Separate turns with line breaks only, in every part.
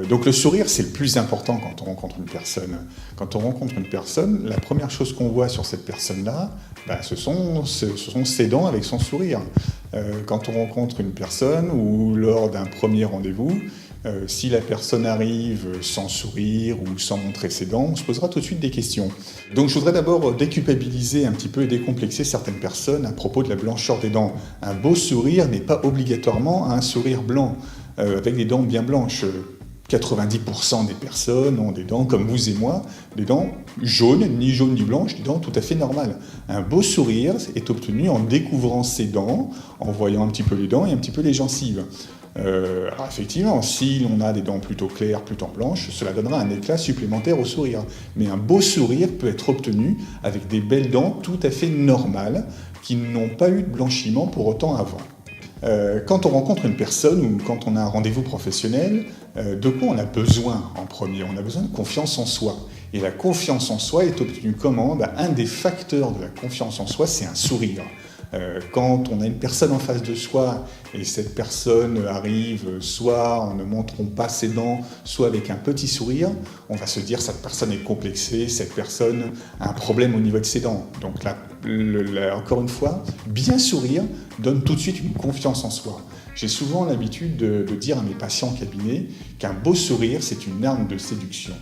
Donc le sourire, c'est le plus important quand on rencontre une personne. Quand on rencontre une personne, la première chose qu'on voit sur cette personne-là, ce sont ses dents avec son sourire. Quand on rencontre une personne ou lors d'un premier rendez-vous, si la personne arrive sans sourire ou sans montrer ses dents, on se posera tout de suite des questions. Donc je voudrais d'abord déculpabiliser un petit peu et décomplexer certaines personnes à propos de la blancheur des dents. Un beau sourire n'est pas obligatoirement un sourire blanc, avec des dents bien blanches. 90% des personnes ont des dents, comme vous et moi, des dents jaunes, ni jaunes ni blanches, des dents tout à fait normales. Un beau sourire est obtenu en découvrant ses dents, en voyant un petit peu les dents et un petit peu les gencives. Alors effectivement, si l'on a des dents plutôt claires, plutôt blanches, cela donnera un éclat supplémentaire au sourire. Mais un beau sourire peut être obtenu avec des belles dents tout à fait normales, qui n'ont pas eu de blanchiment pour autant avant. Quand on rencontre une personne ou quand on a un rendez-vous professionnel, de quoi on a besoin en premier? On a besoin de confiance en soi. Et la confiance en soi est obtenue comment? Un des facteurs de la confiance en soi, c'est un sourire. Quand on a une personne en face de soi et cette personne arrive soit en ne montrant pas ses dents, soit avec un petit sourire, on va se dire cette personne est complexée, cette personne a un problème au niveau de ses dents. Donc là, encore une fois, bien sourire donne tout de suite une confiance en soi. J'ai souvent l'habitude de dire à mes patients en cabinet qu'un beau sourire, c'est une arme de séduction.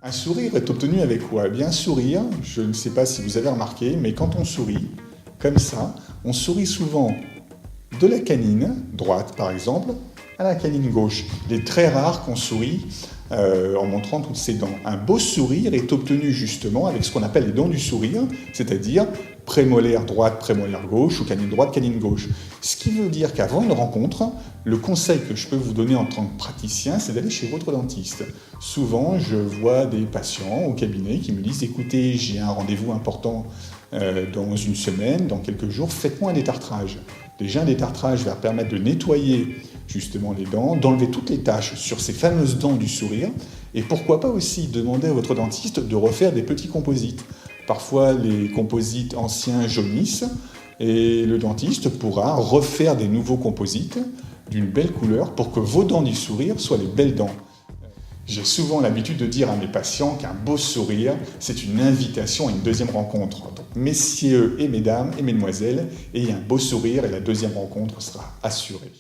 Un sourire est obtenu avec quoi? Eh bien, un sourire, je ne sais pas si vous avez remarqué, mais quand on sourit, comme ça, on sourit souvent de la canine droite, par exemple, à la canine gauche. Il est très rare qu'on sourit en montrant toutes ses dents. Un beau sourire est obtenu justement avec ce qu'on appelle les dents du sourire, c'est-à-dire prémolaire droite, prémolaire gauche ou canine droite, canine gauche. Ce qui veut dire qu'avant une rencontre, le conseil que je peux vous donner en tant que praticien, c'est d'aller chez votre dentiste. Souvent, je vois des patients au cabinet qui me disent « Écoutez, j'ai un rendez-vous important dans une semaine, dans quelques jours, faites-moi un détartrage ». Déjà, un détartrage va permettre de nettoyer justement les dents, d'enlever toutes les taches sur ces fameuses dents du sourire, et pourquoi pas aussi demander à votre dentiste de refaire des petits composites. Parfois, les composites anciens jaunissent, et le dentiste pourra refaire des nouveaux composites d'une belle couleur pour que vos dents du sourire soient les belles dents. J'ai souvent l'habitude de dire à mes patients qu'un beau sourire, c'est une invitation à une deuxième rencontre. Donc, messieurs et mesdames et mesdemoiselles, ayez un beau sourire et la deuxième rencontre sera assurée.